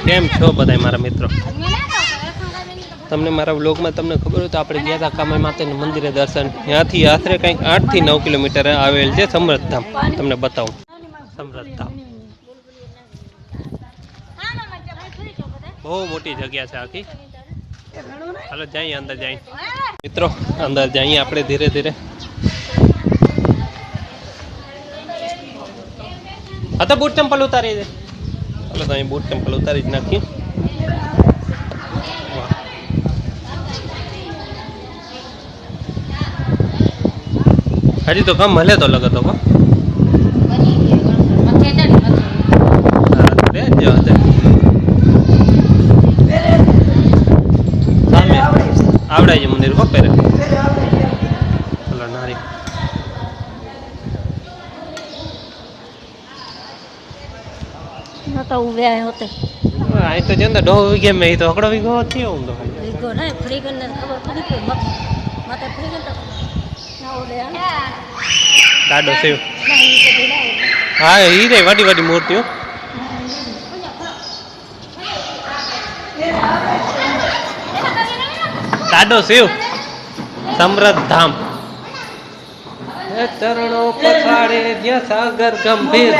કેમ છો બધા મારા મિત્રો? તમને મારા વ્લોગમાં તમને ખબર હોય તો આપણે ગયા હતા કામાઈ માતાના મંદિરે દર્શન. ત્યાંથી આશરે કંઈક 8 થી 9 કિલોમીટર આવેલ છે સમરથધામ. તમને બતાવું સમરથધામ. બહુ મોટી જગ્યા છે આખી. હાલો જઈએ અંદર જઈએ મિત્રો, અંદર જઈએ આપણે ધીરે ધીરે. હા તો બૂટ ચંપલ ઉતારી દે. ચાલો તો અહીં બૂટ ચંપલ ઉતારી જ નાખીએ. હજી તો કમ હલે તો લગતો સામે આવડાય છે મંદિર કો પહેરે નારી. तो उवे आए होते आई तो जंदा डो वीगे में तो अकड़ो वीगो थियो हुंदो वीगो ना फ्री करने खबर पड़ी के माता फ्री करता ना ओले डाडो सेव हां ई रे वाडी वाडी मूर्तिओ डाडो सेव समृद्धाम ए चरणों पछाड़े ज्या सागर गंभीर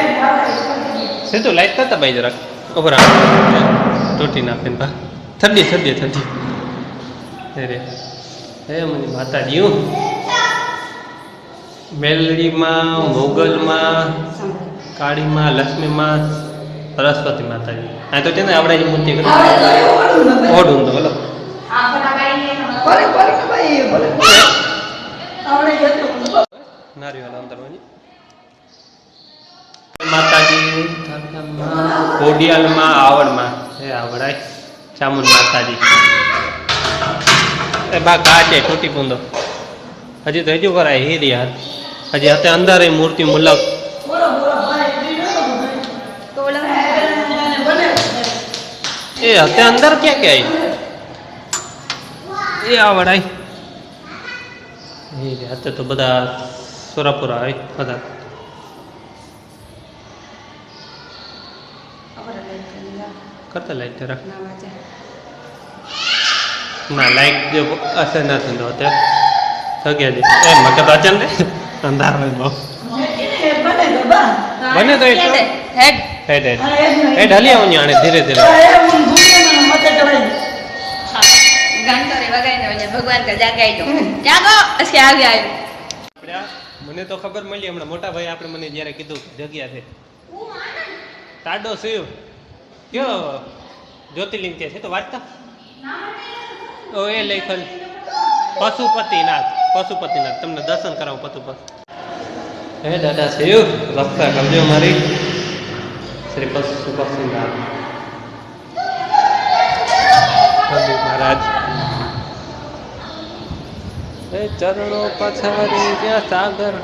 सीधो लाइट करता भाई जरा ऊपर टूटी नाखी ठंडी ठंडी ठंडी अरे हे मनी माताजी मेलड़ी में मोगल में काली में लक्ष्मी में सरस्वती माताजी आ तो चेने आवड़े जी मूर्ति कर ओड हुंदो बोलो नारियल अंदर वनी माताजी कोडियाल में आवड़ में ए आवड़ाय चामुंड माताजी ए बा काचे टूटी पुंदो हजी तो हजू कराय हीर यार हजी हते अंदर ही मूर्ति मुलक ए हते अंदर क्या क्या है ए आवड़ाय हीर हते तो बदा सोरापुरा है बदा करता लाइट जरा ना लाइट जो असर ना थंदो होते थग्या जी ए मके तो अचन रे अंधार में बो बने तो हेड हेड हेड हली आवनी आने धीरे धीरे गान करे वगाई ने भगवान का जागाई दो जागो असके आगे आयो आपड़ा मने तो खबर मळी हमणा मोटा भाई आपणे मने ज्यारे कीधुं जग्या छे टाडो शिव क्यों ज्योतिर्लिंग છે તો વાંચતા ઓ એ લેખન પશુપતિનાથ તમને દર્શન કરાવું પશુપતિ હે દાદા શિવ રક્ષા કરજો મારી શ્રી પશુપતિનાથ મહારાજ એ ચરણો પછાડે જ્યાં સાગર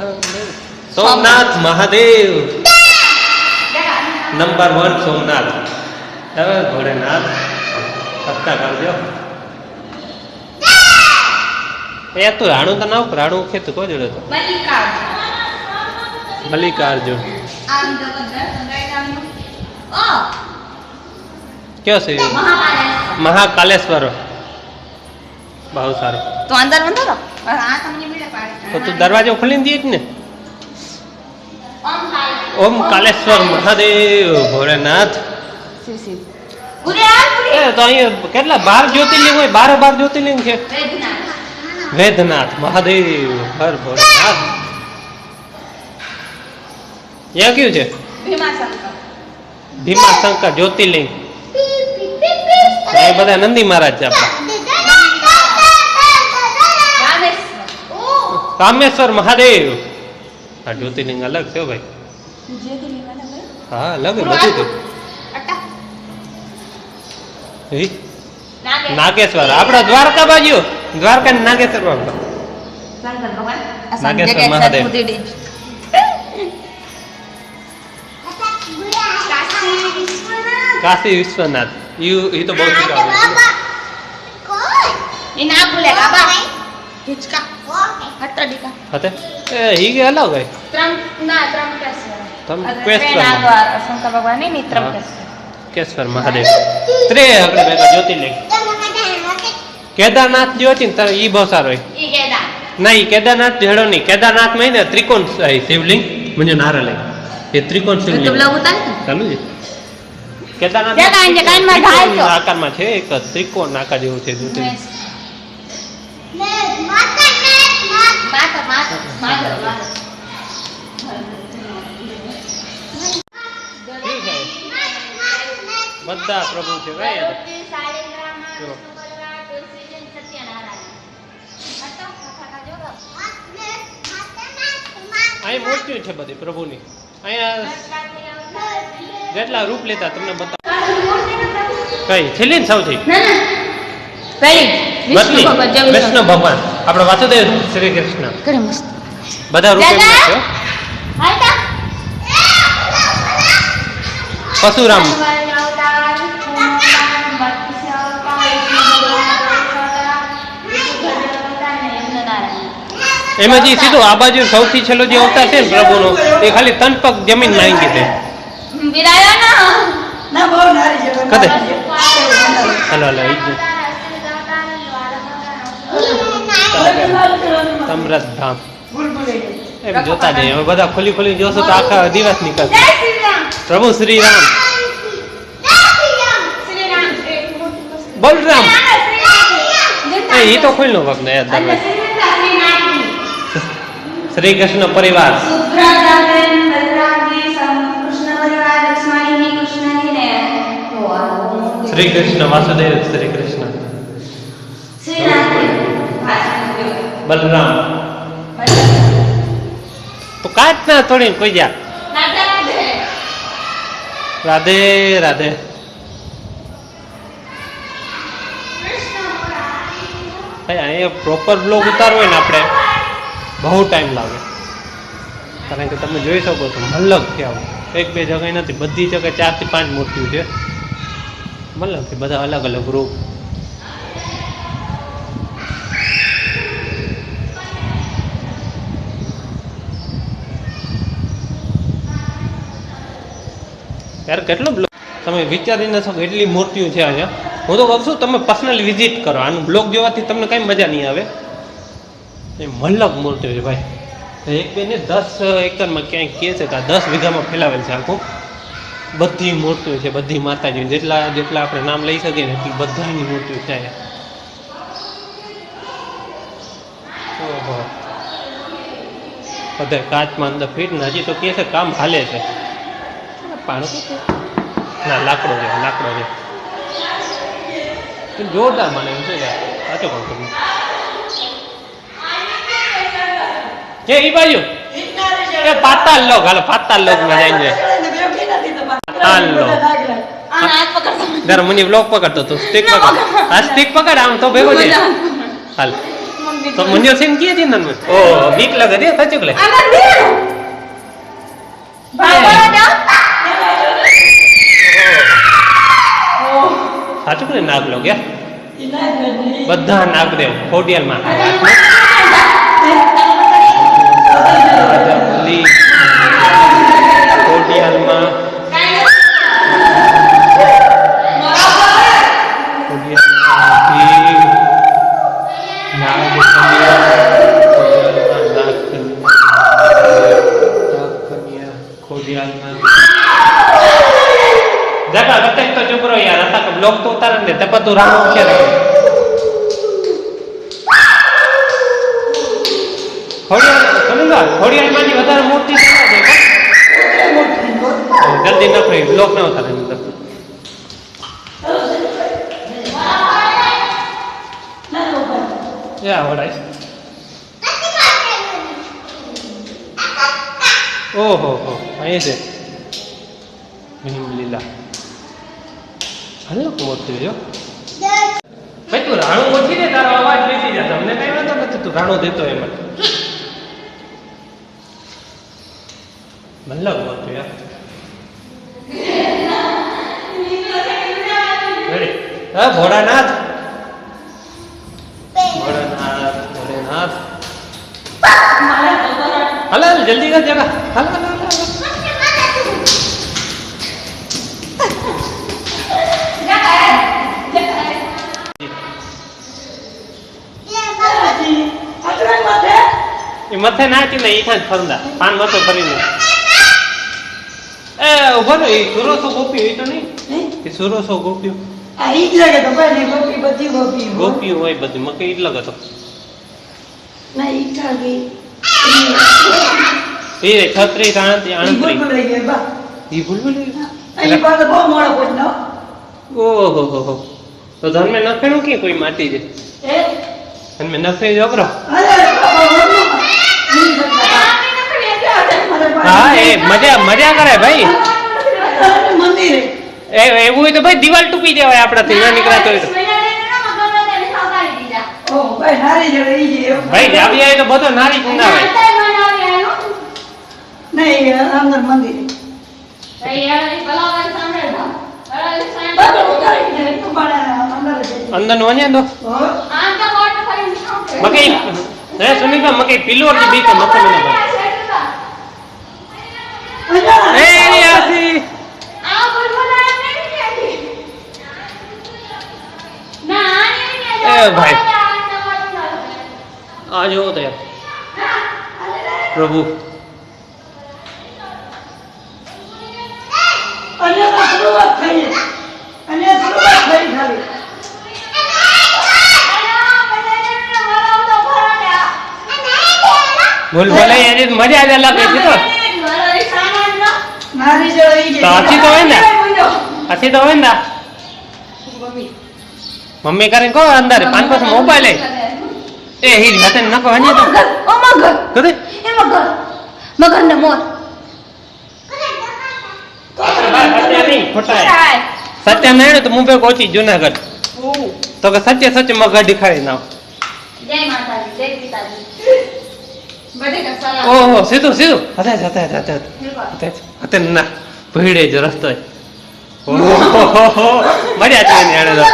સોમનાથ મહાદેવ नंबर 1 सोमनाथ હવે ભોળેનાથ સત્તા કરજો એ તો રાણુ તો ના રાણુ ખેત કો જોડે તો મલ્લિકાર્જુન આમ જગત સંગાઈ ઓ ક્યો છે મહાકાલેશ્વર બહુ સારું तो अंदर बंद करो और आ તમને मिले पाड़ी तो तू दरवाजा खोली दिए ने ओम कालेश्वर महादेव भोलेनाथ तो अँ के 12 ज्योतिर्लिंग हो 12 ज्योतिर्लिंग है वेदनाथ महादेव हर भोलेनाथ यहाँ क्यों है भीमा शंकर ज्योतिर्लिंग ये बता नंदी महाराज है कामेश्वर महादेव आ ज्योतिर्लिंग अलग है भाई हाँ अलग है બધું તો नागेश्वर આપડા દ્વારકા બાજુ દ્વારકા નાગેશ્વર બાજુ नागेश्वर महादेव काशी विश्वनाथ ये तो बहुत सिखा ये ना भूलेगा बा हिचका हट दी का हते ए ही के अलग है त्रम ना त्रम कैसे ત્રંબકેશ્વર શંકર ભગવાનની ની ત્રંબકેશ્વર. કેશ્વર મહાદેવ ત્રે આગળ ભેગા જ્યોતિર્લિંગ. કેદારનાથ જે હતી ને તારે ઈ બહુ સારો હોય. ઈ કેદાર. ના ઈ કેદારનાથ જેડો નહીં. કેદારનાથ માં ને ત્રિકોણ શિવલિંગ મને નારાયણ એ ત્રિકોણ તો શિવલિંગ બ્લોગ ઉતાર. ચાલુ છે. કેદારનાથ જે કાનમાં ઢાળ છો. આકારમાં છે એક ત્રિકોણ આકાર જેવું છે જ્યોતિર્લિંગ. માતા માતા માતા માતા. ઠીક છે. બધા પ્રભુ છે ભાઈ જો. અહીં મૂર્તિઓ છે બધી પ્રભુની. અહીંયા જેટલા રૂપ લેતા તમને બતાવ. કઈ છેલ્લી ને સૌથી બદલી કૃષ્ણ ભગવાન આપણો વાસુદેવ શ્રી કૃષ્ણ બધા રૂપ એમના છે હો. પરશુરામ એમાં જે સીધું આ બાજુ સૌથી છેલ્લો જે અવતાર છે ને પ્રભુનો એ ખાલી તન પગ જમીન માંગી છે. કદે હાલો હાલો ઈ જ. સમરથ ધામ એમ જોતા જઈએ હવે બધા ખોલી ખોલી જોશો તો આખા દિવસ નીકળશે. પ્રભુ શ્રી રામ બલરામ એ તો ખોલ નો વખત યાદ દરવાજો. શ્રી કૃષ્ણ પરિવાર શ્રી કૃષ્ણ વાસુદેવ શ્રી કૃષ્ણ બલરામ તો કાચ ના તોડીને કોઈ જા. રાધે રાધે. અહીંયા પ્રોપર બ્લોગ ઉતારવો હોય ને આપણે બહુ ટાઈમ લાગે કારણ કે તમે જોઈ શકો છો મલક છે આવું એક બે જગ્યાએ નથી બધી જગ્યાએ 4 થી 5 મૂર્તિઓ છે મલક છે બધા અલગ અલગ રૂપ. યાર કેટલો બ્લોગ તમે વિચારી ન શકો એટલી મૂર્તિઓ છે અહીંયા. હું તો કહું છું તમે પર્સનલી વિઝિટ કરો. આનું બ્લોગ જોવાથી તમને કઈ મજા નહીં આવે. એ મલક મૂર્તિઓ છે ભાઈ. એક બે ને 10 એકરમાં ક્યાંય કહે છે કે 10 વીઘામાં ફેલાવેલ છે આખું. બધી મૂર્તિઓ છે બધી માતાજી જેટલા જેટલા આપણે નામ લઈ શકીએ ને એટલી બધાની મૂર્તિઓ છે અહીંયા. ઓહો બધા કાચમાં અંદર ફીટ ને હજી તો કહે છે કામ હાલે છે. પાણી ના લાકડો છે લાકડો છે જોરદાર મને એમ છે સાચો કહું તમને. જે ઈ બાજુ એ પાતાલ લોક હાલો પાતાલ લોક માં જઈને પાતાલ લોક જરા મને બ્લોક પકડતો તો સ્ટિક પકડ આ સ્ટિક પકડ આમ તો ભેગો છે હાલ તો મંજર સિંહ કી હતી ને ઓ બીક લાગે દે સચુક લે સાચું ને નાગ લોક યાર બધા નાગદેવ ખોડિયાલમાં ખોડિયાલમાં જગા કતેક તો ચૂપ રહો યાર હતા કે બ્લોક તો ઉતારે ને તે બધું રામ છે રે ખોડિયાલમાંની વધારે મૂર્તિ જલ્દી ન ફરી બ્લોક ન ઉતારે યા વડાય ઓહો હો અહીં છે લીલા હલો મોતી જો ભાઈ તું રાણું ઓછી ને તારો અવાજ બેસી જાય તમને કઈ વાંધો નથી તું રાણું દેતો એમાં મતલબ મોતું યાર હા ભોળાનાથ ભોળાનાથ ભોળાનાથ હાલ જલ્દી કર જગા હાલ હાલ હાલ મથે નાચી ને ઈઠા જ ફરંદા પાન મથો કરીને એ ઉભો રે સુરોસો ગોપી એ તો નહીં એ સુરોસો ગોપીઓ આ ઈ જ લાગે તો ભાઈ ગોપી બધી ગોપી ગોપીઓ હોય બધી મકે ઈ જ લાગે તો ના ઈ ખાલી એ છત્રી આણત્રી આણત્રી ભૂલ લઈ ગયા બા ઈ ભૂલ અહીં પાસે બહુ મોડો પહોંચનો ઓહો હો હો તો ધર્મે નખેણું કે કોઈ માટી છે એ અને મેં નખરી જોકરો અરે બાબા વરનો હા એ મજા મજા કરે ભાઈ મંદિર એ એવું હોય તો ભાઈ દિવાલ ટૂપી દેવાય આપણાથી ના નીકળાતો હોય તો ઓ ભાઈ નારી જડે ઈ જે ભાઈ આવી આવે તો બધો નારી કુંડાવે નહીં અંદર મંદિર બાબા ઉતારી દે તો બાળા અંદર જઈ અંદર નો ને તો હો મકે હે સુનીતા મકે પિલ્લોર ની બીક મકે મને એ આસી એ ભાઈ આ જો તો યાર પ્રભુ અને શરૂઆત થઈ અને શરૂઆત થઈ ખાલી બોલ બોલે યાર મજા જ અલગ છે તો નારી જડે ઈ જે તો આછી તો હોય ને આછી તો હોય ને મમ્મી કરે કો અંદર પાન પાસે મોબાઈલ એ હીર હાથે નકો હને તો કદે મગર ને મોર સત્ય નહીં ખોટા સત્ય નહીં તો મુંબઈ પહોંચી જુનાગઢ તો કે સત્ય સત્ય મગર દેખાડી નાવ જય માતાજી જય પિતાજી બધે કસલા ઓહો સીધું સીધું હતા ના ભીડે જ રસ્તો ઓહો મજા છે ને આને તો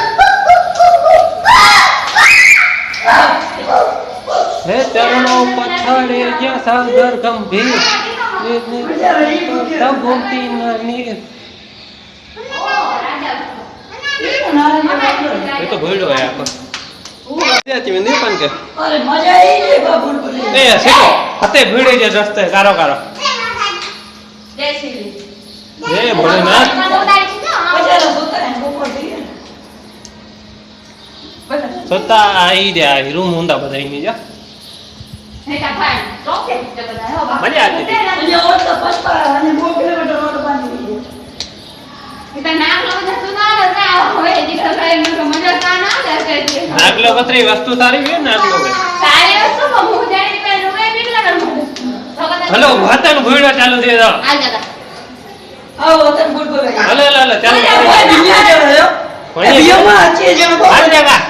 હે ચરણો પછાડે જ્યાં સાગર ગંભીર તબ ગોમતી નાની એ તો ભીડો હે આખો નહીં પણ કે અરે મજા ઈ જે બાબુ એ સીધો હતે ભીડે જ રસ્તે કારો કારો જય શ્રી જય ભોલેનાથ બજારો સુતા બપોર થઈ સત્તા આઈ જાય રૂમ ઊંધા બધા અહીં જા મજા આવતી હતી અને ઓર તો પસ્પા અને 2 કિલોમીટર રોડ બાંધી દીધો નાગલો કતરી વસ્તુ સારી હોય નાગલો કે હલો વાતન ભોયડો ચાલુ થઈ જાવ આવો તન બોલ બોલ હલો હલો ચાલુ એ વિયોમાં છે જે હાલ જગા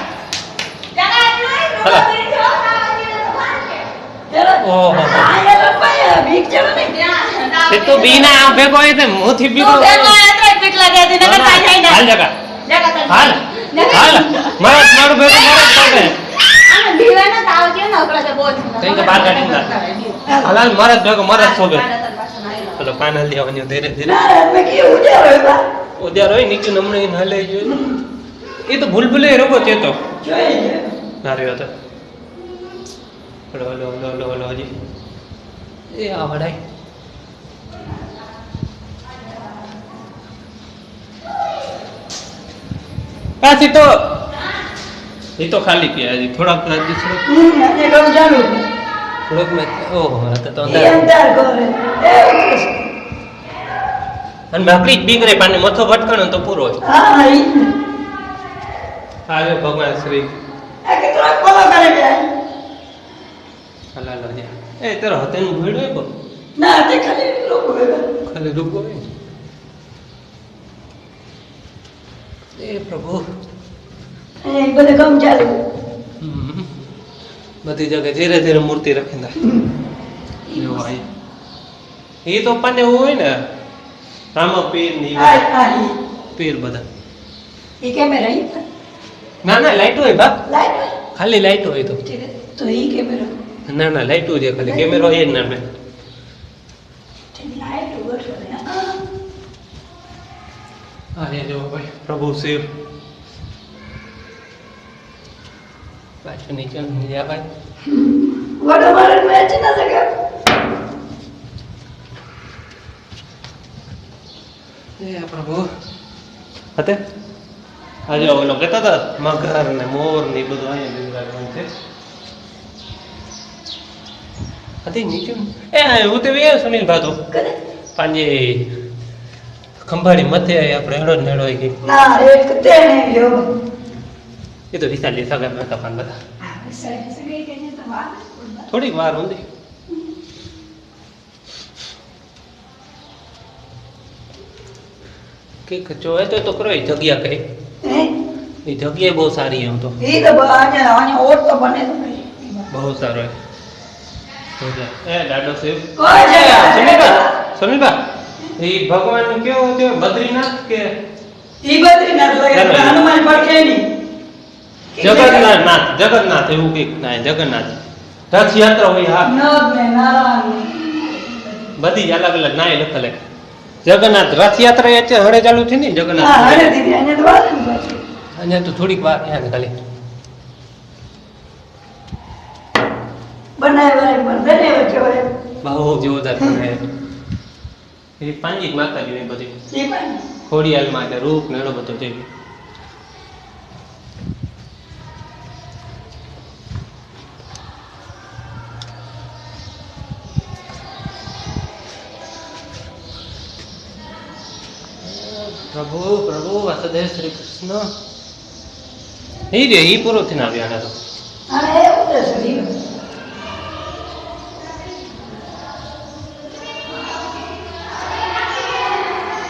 ઓહો આયા લંબાયા ભીખ ચડો ને તે તો બીના આ ભેગો હોય તે મોથી બીકો હાલ જગા હાલ હાલ મારું ભેગો પડે કઈ કે બાર ગાડી ના હાલ મારા ભેગો મારા સોબે ચલો પાના લેવાની ધીરે ધીરે ના મે કે ઉજારો બા ઉદ્યાર હોય નીચે નમણે હાલે જોઈએ એ તો ભૂલ ભૂલે રોગો છે તો જોઈએ નાર્યો હતો hello hello hello hello hello હજી એ આવડાય પાછી તો એ તો ખાલી કે હજી થોડાક અને કામ ચાલુ થોડોક મેં ઓહો તો એ અંધાર કરે અને બાપડી બીકરે પાને મથો ભટકણો તો પૂરો હોય હા ઈ આવ્યો ભગવાન શ્રી આ કે તો ફોલો કરે બે હલાલો એ તારો હતેનું ભીડ હોય બો ના તે ખાલી લોકો ખાલી રૂપો હોય એ પ્રભુ એ બધે કામ ચાલુ બધી જગ્યાએ ધીરે ધીરે મૂર્તિ રાખીને જો ભાઈ એ તો પણ એવું હોય ને રામા પીર ની આ પીર બધા ઈ કેમેરા ઈ ના ના લાઈટ હોય બાપ લાઈટ ખાલી લાઈટ હોય તો ઠીક છે તો ઈ કેમેરા ના ના લાઈટ છે ખાલી કેમેરો હોય જ ના મેં લાઈટ ઉગડશે અરે જો ભાઈ પ્રભુ શિવ પાછું નીચે જા ભાઈ વડો મારે મેચ ના શકે એ પ્રભુ હતે આજે ઓલો કહેતા હતા મગર ને મોર ને એ બધું અહીંયા બિરાજમાન છે હતી નીચે હું તો એ સુનિલ ભાતો કરે પાંજે ખંભાળી મથે આપણે હેડો ને હેડો આવી ગઈ ના એક તે નહીં ગયો એ તો વિશાલી સગા નતા પાન બધા સગઈ કે તો વાત થોડીક વાર ઊંધી કે જોવે તો કરો એ જગ્યા કઈ હે એ જગ્યા બહુ સારી એમ તો એ તો આજે આને ઓટ તો બને તો નહીં બહુ સારો એ દાડો સાહેબ કોઈ છે સુનિલભા એ ભગવાન કેવો છે બદ્રીનાથ કે ઈ બદ્રીનાથ લાગે હનુમાન પડખે ની જગન્નાથ એવું કઈક ના જગન્નાથ રથયાત્રા હોય હા નદ ને નારાયણ બધી જ અલગ અલગ નાય લખેલે જગન્નાથ રથયાત્રા એ હળે ચાલુ થઈ ને હા જગન્નાથ હરે દીદી એને તો વાત ને પાછી અહીંયા તો થોડીક વાર અહીંયા ખાલી બનાય બને વચ્ચે હોય બહુ જોરદાર બને એ પાંજી માતાજી એ બધી ઈ પણ ખોડિયાલ માં રૂપ ને એનો બધો છે પ્રભુ પ્રભુ વાસુદેવ શ્રી કૃષ્ણ એ રે એ પૂરો થઈને આવ્યા તો અને એવું છે શરીર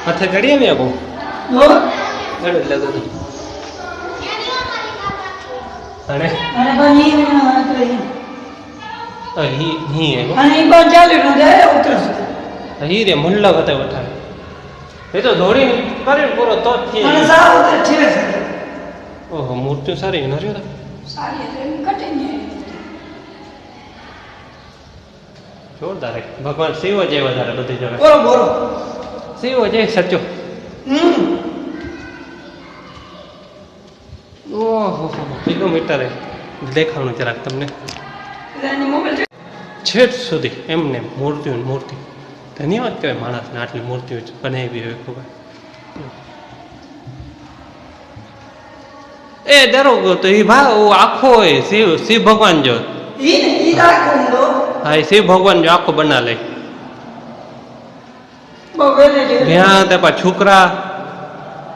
માથે ચડી આવ્યા બહુ જો એડો લાગો તો અને અને પણ ઈ ને વાત રહી હી હી અને ઈ પણ ચાલી નો જાય ઉતરશે હી રે મુલ્લા હતા વઠાય એ તો દોડીને કરીને પૂરો તો જ થયો. અને સારું તો છે ઓહો મૂર્તિ સારી ન રહ્યો સારી એટલે એમ કટી નહીં જોરદાર હે. ભગવાન શિવ જય વધારે બધી જગ્યાએ બોલો બોલો શિવ જય સચો ઓહો કિલોમીટર દેખાણું જરાક તમને એની મોબાઈલ છેટ સુધી એમને મૂર્તિઓ ને મૂર્તિ ધન્યવાદ કહેવાય માણસને આટલી મૂર્તિઓ બનાવી હોય ખૂબ એ દરોગો તો એ ભાવ આખો હોય શિવ શિવ ભગવાન જો ઈ ને ઈ રાખો ઊંડો હા એ શિવ ભગવાન જો આખો બના લે બહુ વેલે છે ત્યાં તે પા છોકરા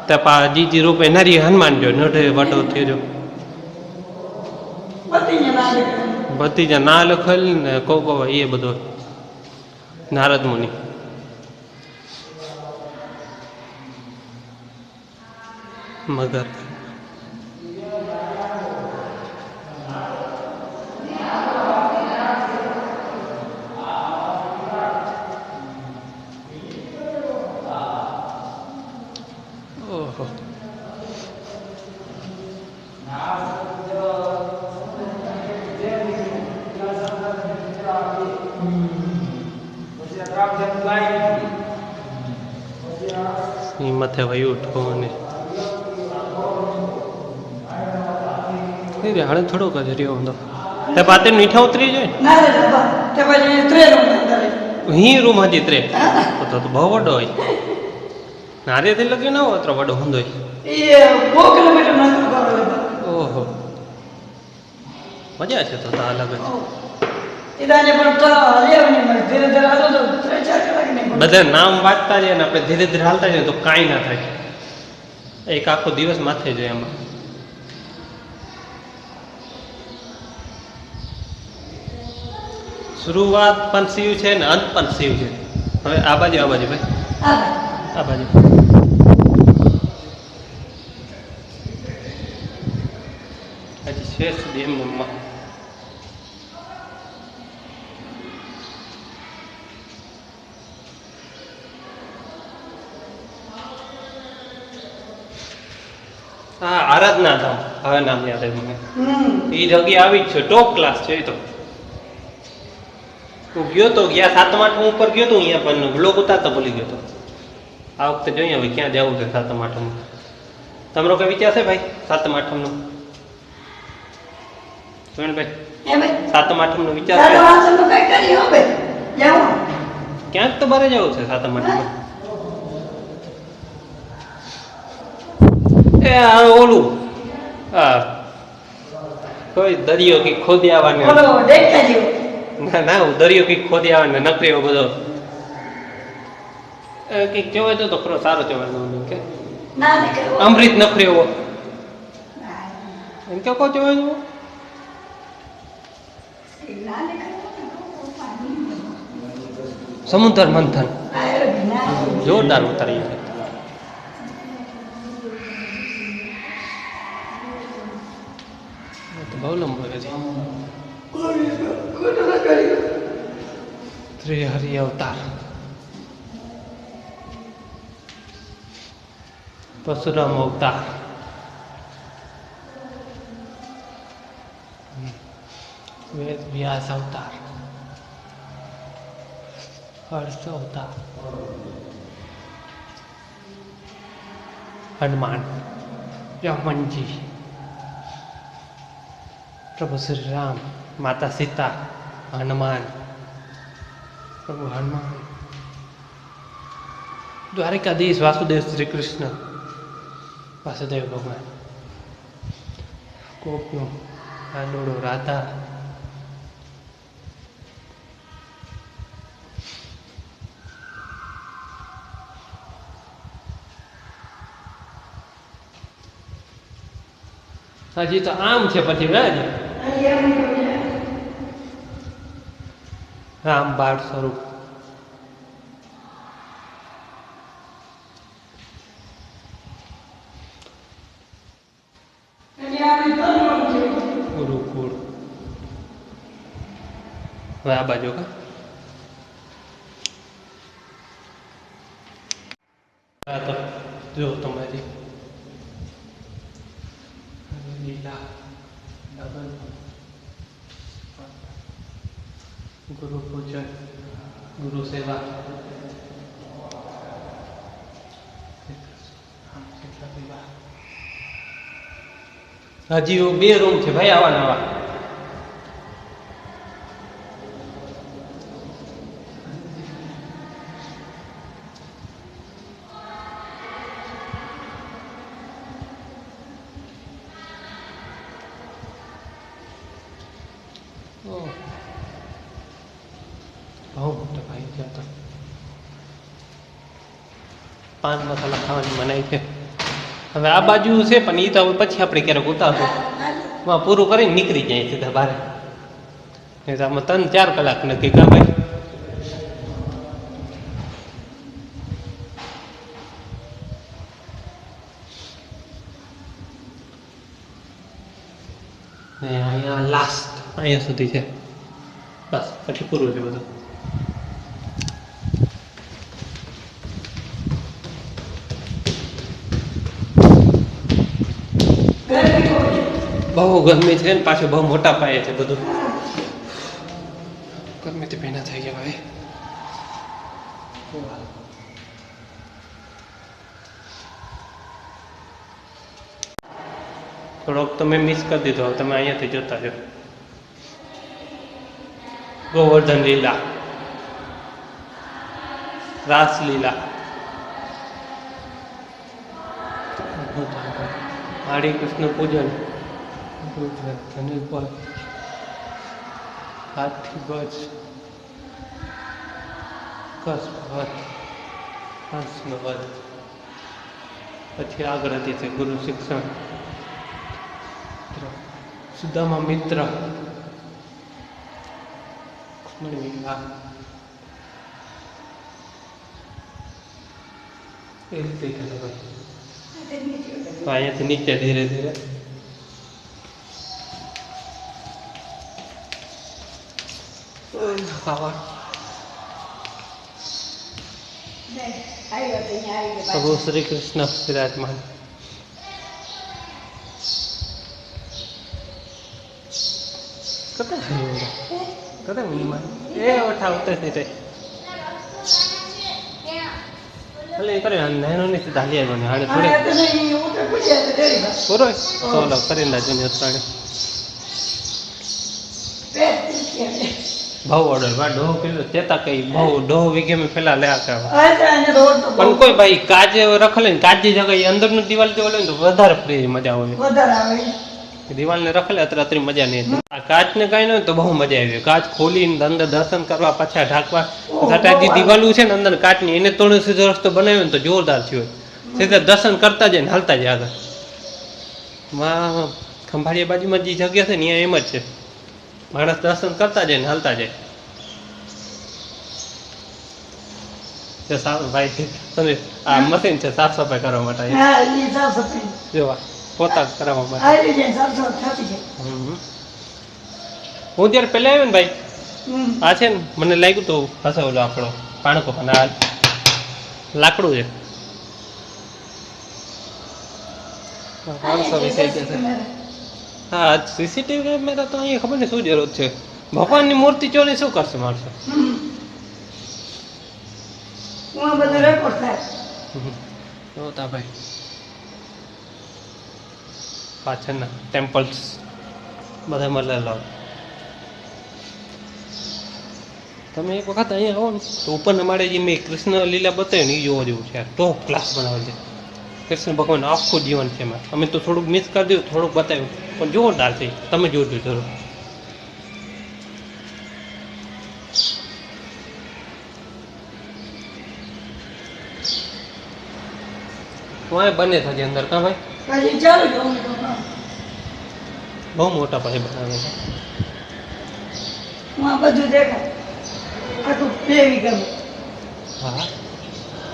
તે પા જીજી રૂપે નરી હનુમાન જો નઢે વડો થયો જો બધી ને ના દે બધી જ ના લખેલ ને કોકો એ બધો નારદ મુનિ મગર ઓહો ઈ મથે વહી ઉઠો ને એ હાડે થોડોક જ રહ્યો હતો તે પાતે મીઠા ઉતરી જાય ના રે બાબા તે પછી ત્રેલો અંદર હી રૂમ હજી ત્રે તો બહુ વડો હોય નારેથી લગી ના હોય તો વડો હોંદો હોય એ 2 કિલોમીટર નતું કરો ઓહો મજા છે તો અલગ જ ઇદાને પણ તો લેવાની મને ધીરે ધીરે હાલો તો 3-4 કલાક નહીં બધા નામ વાંચતા જઈએ ને આપણે ધીરે ધીરે હાલતા જઈએ તો કાંઈ ના થાય એક આખો દિવસ માથે જાય એમાં શરૂઆત પણ શિવ છે ને અંત પણ શિવ છે હવે આ બાજુ ભાઈ આ બાજુ હજી છે સુધી એમ નમમાં હા આરાધના ધામ હવે નામ યાદ આવ્યું મને એ જગ્યા આવી જ છે ટોપ ક્લાસ છે એ તો હું ગયો તો ગયા 7 આઠમ ઉપર ગયો તો અહીંયા પણ બ્લોગ ઉતારતા ભૂલી ગયો તો આ વખતે જોઈએ હવે ક્યાં જવું છે 7 આઠમ તમારો કઈ વિચાર છે ભાઈ 7 આઠમનો ભાઈ હે ભાઈ સાતમ આઠમનો વિચાર ચાલો છે? વાસણ તો કઈ કરી હો ભાઈ જાઓ ક્યાંક તો બહાર જવું છે સાતમ આઠમમાં. એ આ ઓલું હા કોઈ દરિયો કઈ ખોદી આવવાને બોલો દેખતા જેવો ના ના હું દરિયો કઈક ખોદી આવવાને નકરી એવો બધો કઈક કહેવાય તો ખરો સારો કહેવાય કે ના નીકળવો અમૃત નફરી એવો એમ કે કહો કહેવાય ના નીકળવો સમુદ્ર મંથન ના જોરદાર ઉતારી છે. બહુ લંબો છે શ્રી હરિ અવતાર પરશુરામ અવતાર વેદ વ્યાસ અવતાર હર્ષ અવતાર હનુમાન યમનજી પ્રભુ શ્રી રામ માતા સીતા હનુમાન પ્રભુ હનુમાન દ્વારિકાધીશ વાસુદેવ શ્રી કૃષ્ણ વાસુદેવ ભગવાન ગોપનું આંડોળો રાધા હજી તો આમ છે પછી રાજ રામ બાળ સ્વરૂપ ગુરુકુળ હવે આ બાજુ કા આ તો જો તમારી લીલા લગન ગુરુ પૂજન ગુરુ સેવા હજી બે રૂમ છે ભાઈ આવા નવા બહુ મોટા ભાઈ છે તો પાન મસાલા ખાવાની મનાઈ છે. હવે આ બાજુ છે પણ એ તો હવે પછી આપણે ક્યારેક ઉતારશું પૂરું કરીને નીકળી જાય સીધા બહાર આમાં 3-4 કલાક નક્કી કા ભાઈ ને અહીંયા લાસ્ટ અહીંયા સુધી છે બસ પછી પૂરું છે બધું. બહુ ગરમી છે ને પાછું બહુ મોટા પાયે છે બધું ગરમીથી ભેના થઈ ગયા ભાઈ. થોડોક તમે મિસ કરી દીધો હવે તમે અહીંયાથી જોતા જો ગોવર્ધન લીલા રાસલીલા હરે કૃષ્ણ પૂજન ધનુર્પદ હાથી ગજ કસવત હંસનો વધ પછી આગળ હતી છે ગુરુ શિક્ષણ સુદામા મિત્ર એ રીતે થતો ભાઈ તો અહીંયાથી નીચે ધીરે ધીરે ખાવા પ્રભુ શ્રી કૃષ્ણ વિરાજમાન કદા ઊંઘમાં એ ઓઠા ઉતરતી થઈ ભલે કરે નાનો ની સીધા હાલી આવ્યો ને હાડે થોડે પૂરો તો કરીને રાજુ ની અથાણે ભાવ ઓર્ડર વા ડો કિલો ચેતા કઈ ભાવ 2 વીઘે में પેલા લે આકા આને રોડ તો પણ કોઈ ભાઈ કાચ રખલે ને કાચી જગ્યાએ અંદરનું દિવાલ તે ઓલે ને તો વધારે પ્રિય મજા આવે વધારે આવે દિવાલ ને રખલે અત્યારે મજા નહીં આ કાચ ને કઈ ન તો બહુ મજા આવી કાચ ખોલીને અંદર દર્શન કરવા પાછા ઢાંકવા ઘટાજી દિવાલું છે ને અંદર કાચની એને તોડે સીધો રસ્તો બનાવ્યો ને તો જોરદાર થયો સીધા દર્શન કરતા જાય ને હાલતા જાય આગળ માં ખંભાળિયા બાજુમાં જે જગ્યા છે ને ત્યાં એમ જ છે માણસ દર્શન કરતા જાય ને હાલતા જાય ભાઈ તમે આ મશીન છે સાફ સફાઈ કરવા માટે હા ઈ સાફ સફાઈ જોવા પોતા કરાવવા માટે આવી જાય સાફ સફાઈ થતી છે હું ત્યારે પહેલા આવ્યો ને ભાઈ હમ આ છે ને મને લાગ્યું તો હશે ઓલો આપણો પાણકો અને આ લાકડું છે 500 વિષય છે હા સીસીટીવી કેમેરા તો અહીંયા ખબર ને શું જરૂર છે ભગવાનની મૂર્તિ ચોરી શું કરશે માણસો હું બધું રેકોર્ડ થાય જોતા ભાઈ પાછળના ટેમ્પલ્સ બધા મળેલા તમે એક વખત અહીંયા આવો ને તો ઉપરના માળે જે મેં કૃષ્ણ લીલા બતાવ્યું ને એ જોવા જેવું છે ટોપ ક્લાસ બનાવેલ છે કૃષ્ણ ભગવાન આખું જીવન છે એમાં અમે તો થોડુંક મિસ કરી દીધું થોડુંક બતાવ્યું પણ જોરદાર છે તમે જોજો જરૂર વાય બને થતી અંદર કા ભાઈ હજી ચાલુ જ હું તો બહુ મોટા ભાઈ બનાવે છે હું આ બધું દેખાય આખું 2 વીઘાનું હા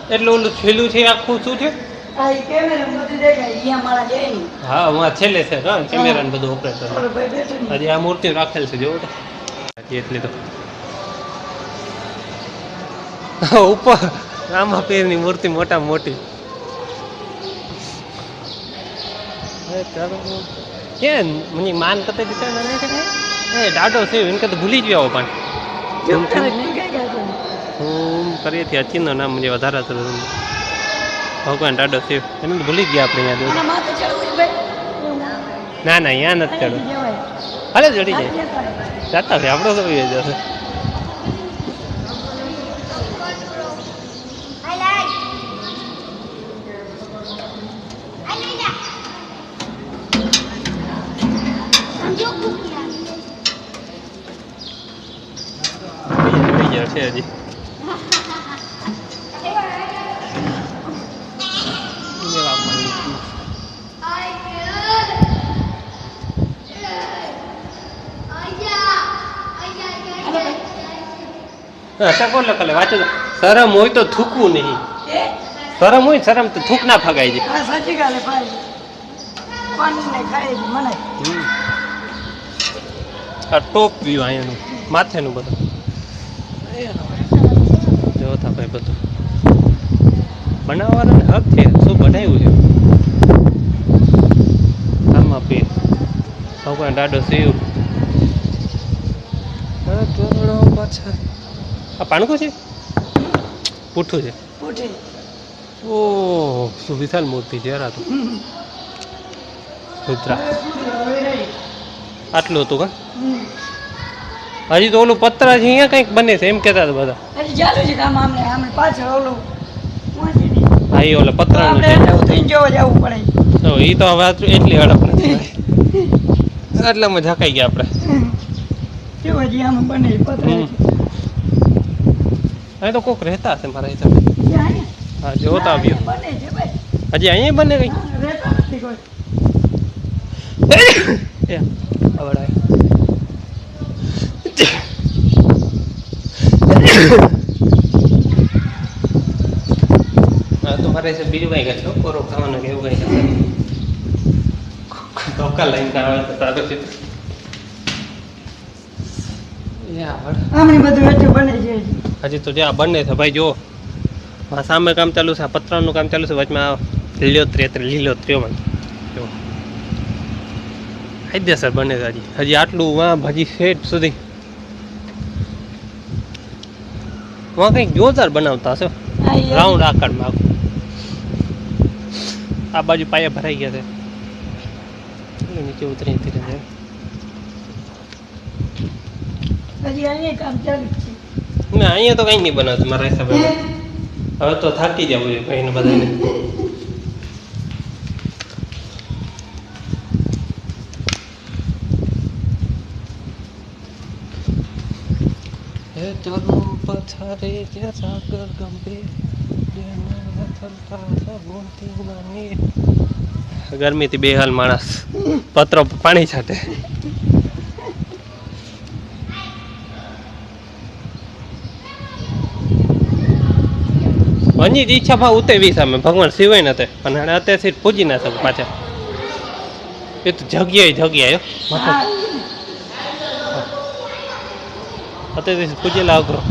એટલે ઓલું છેલ્લું છે આખું શું છે આ ઈ કેમેરા બધું દેખાય અહીંયા મારા જાય નહીં હા હું આ છેલ્લે છે હા કેમેરા ને બધું ઓપરેટ કરે ઓલો ભાઈ બેઠો ને હજી આ મૂર્તિ રાખેલ છે જોવો તો હજી એટલી તો ઉપર રામા પીરની મૂર્તિ મોટા મોટી કેમ મને માન કરતા દીધા મને એ દાડો છે એને કદાચ ભૂલી જ આવો પણ કેમ કરે નહીં કઈ ગાતો હું કરીએ ત્યાં અચીનનું નામ મને વધારે હતું ભગવાન દાડો શિવ એને તો ભૂલી ગયા આપણે અહીંયા આના માથે ચડવું ભાઈ ના ના અહીંયા નથી ચડવું જવાય હાલે ચડી જાય જાતા ભાઈ આપણો તો જશે છે હજી કોણ લખેલે વાંચો શરમ હોય તો થૂકવું નહીં શરમ હોય શરમ તો થૂક ના ફગાય છે આ સાચી ગાલે ભાઈ પાણીને ખાઈ જ મનાય આ ટોપ વ્યૂ અહીંયાનું માથેનું બધું જોતા ભાઈ બધું બનાવવાને હક છે શું બનાવ્યું છે આમાં પીર ભગવાન દાડો શિવ પાછા આ પાણકું છે પૂઠું છે પૂઠી ઓહ શું વિશાલ મૂર્તિ છે યાર આ તો રુદ્રા આટલું હતું કા હજી તો ઓલું પતરા છે અહીંયા કંઈક બને છે એમ કહેતા હતા બધા હજી ચાલુ છે કામ આમને પાછળ ઓલું હા એ ઓલા પતરાનું છે થઈને જોવા જવું પડે તો એ તો હવે એટલી હડપ નથી એટલામાં ઝાકાઈ ગયા આપણે કેવું હજી આમ બને પતરા અહીં તો કોક રહેતા હશે મારા હિસાબે હા જોતા આવ્યો બને છે ભાઈ હજી અહીંયા બને કઈ રહેતા નથી કોઈ આવડાય તમારે છે બીજું કઈ કહેશો કોરો ખાવાનું કે એવું કઈ કહેશે ધોકા લઈને આવે તો સારું છે આમની બધું એટલું બને છે હજી તો જ્યાં બને છે ભાઈ જો આ સામે કામ ચાલુ છે આ પતરાનું કામ ચાલુ છે વચમાં લીલોતરીઓમાં જો કાયદેસર બને છે હજી આટલું વાં હજી સેટ સુધી વાં કંઈક જોરદાર બનાવતા હશે રાઉન્ડ આકારમાં આ બાજુ પાયા ભરાઈ ગયા છે નીચે ઉતરી ધીરે ધીરે હજી અહીંયા કામ ચાલુ જ છે. ના અહીંયા તો કંઈ નહીં બનાવતું મારા હિસાબે હવે તો થાકી જવું જોઈએ ભાઈને બધાને પથારે સાગર ગંભીર ગરમીથી બેહાલ માણસ પત્રો પાણી છાંટે હજી જ ઈચ્છા ભાવ ઉતેવી સામે ભગવાન સિવાય ન પણ હવે અત્યારથી પૂજી ના શકું પાછા એ તો જગ્યાએ અત્યારથી પૂજેલા અઘરો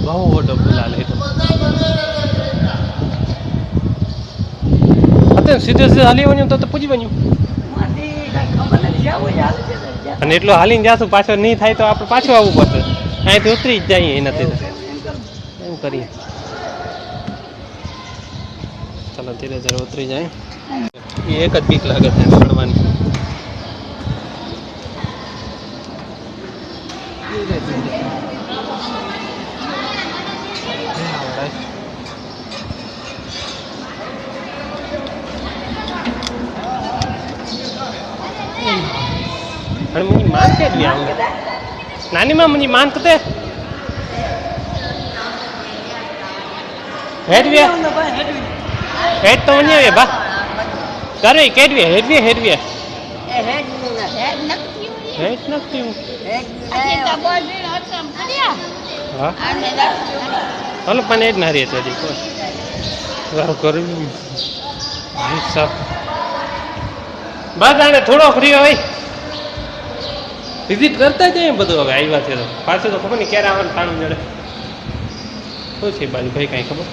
બહુ મોટો ફૂલાલ એ તો અત્યારે સીધે હાલી બન્યું તો પૂજી બન્યું માંથી કાંઈ ખબર નથી જવું જ હાલે છે તો જ્યાં અને એટલું હાલીને જાશું પાછો નહીં થાય તો આપણે પાછું આવવું પડશે અહીંથી ઉતરી જ જઈએ એનાથી એમ કરીએ ચાલો ધીરે ધીરે ઉતરી જાય એ એક જ બીક લાગે છે ચડવાની ધીરે ધીરે અને મુझे मान के भी आऊंगा नानी माँ मुझे मान कते हेड भी हेड तो नहीं है बा करे केड भी हेड भी हेड नक्की हूँ हाँ चलो पण हेड ना रही है तो देखो वाह करूँ भाई साहब बस आने थोड़ो फ्री हो भाई વિઝિટ કરતા જઈએ બધું હવે આવ્યા છે તો પાછું તો ખબર નહીં ક્યારે આવવાનું ટાણું જડે શું છે બાજુ ભાઈ કાંઈ ખબર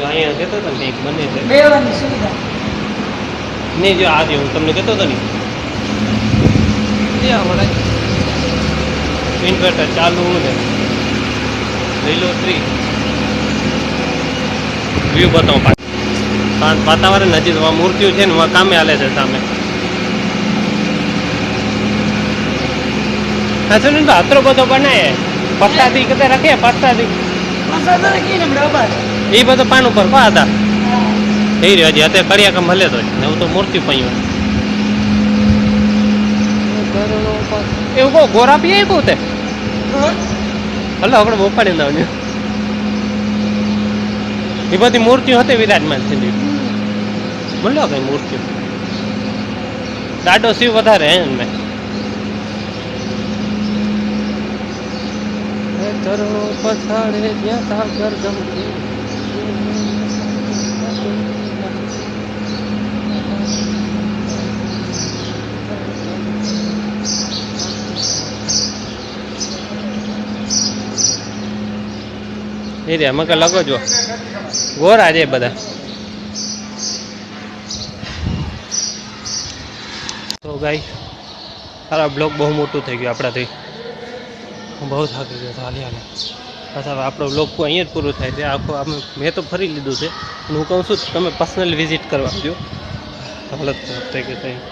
અહીંયા કહેતો હતો ને કંઈક બને છે બેવાની સુવિધા નહીં જો આજે હું તમને કહેતો હતો ને ઇન્વર્ટર ચાલુ ને લીલોતરી વ્યૂ બતાવું પાછું વાતાવરણ નજીક મૂર્તિઓ છે ને કામે હાલે છે સામે સુનિલ ભાઈ અતરો બધો બનાવે પસ્તાથી કતે રાખે પસ્તાથી મસાલો રાખીને બરાબર એ બધો પાન ઉપર પા હતા થઈ રહ્યો હજી અત્યારે કડિયા કામ હલે તો ને હું તો મૂર્તિ પૈયું એવું કહું ગોરા પીએ કહું તે હલો આપણે બોપાડી લાવજો એ બધી મૂર્તિઓ હતી વિરાજમાન થયેલી મળ્યો કઈ મૂર્તિઓ દાડો શિવ વધારે હે ને ચરણો પછાડે જ્યાં સાગર ગમતી એ રે મકા લગો જો ગોરા છે બધા તો ગાઈ સારા બ્લોગ બહુ મોટું થઈ ગયું આપણાથી હું બહુ થાકી ગયો હાલી હાલે પાછા હવે આપણો બ્લોગ અહીંયા જ પૂરું થાય છે આખો મેં તો ફરી લીધું છે અને હું કહું છું તમે પર્સનલી વિઝિટ કરવા આવજો હાલત થઈ ગઈ ત્યાં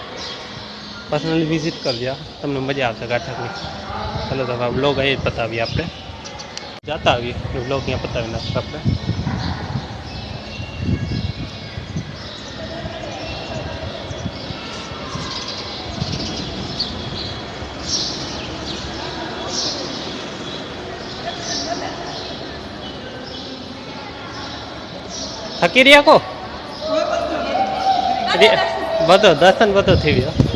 પર્સનલી વિઝિટ કરજો તમને મજા આવશે ગાંઠકની ચાલો તો હવે બ્લોગ અહીંયા જ પતાવીએ આપણે જતા આવીએ બ્લોગ અહીંયા પતાવી નાખીએ આપણે થકી રહ્યા કો બધો દર્શન બધો થઈ ગયો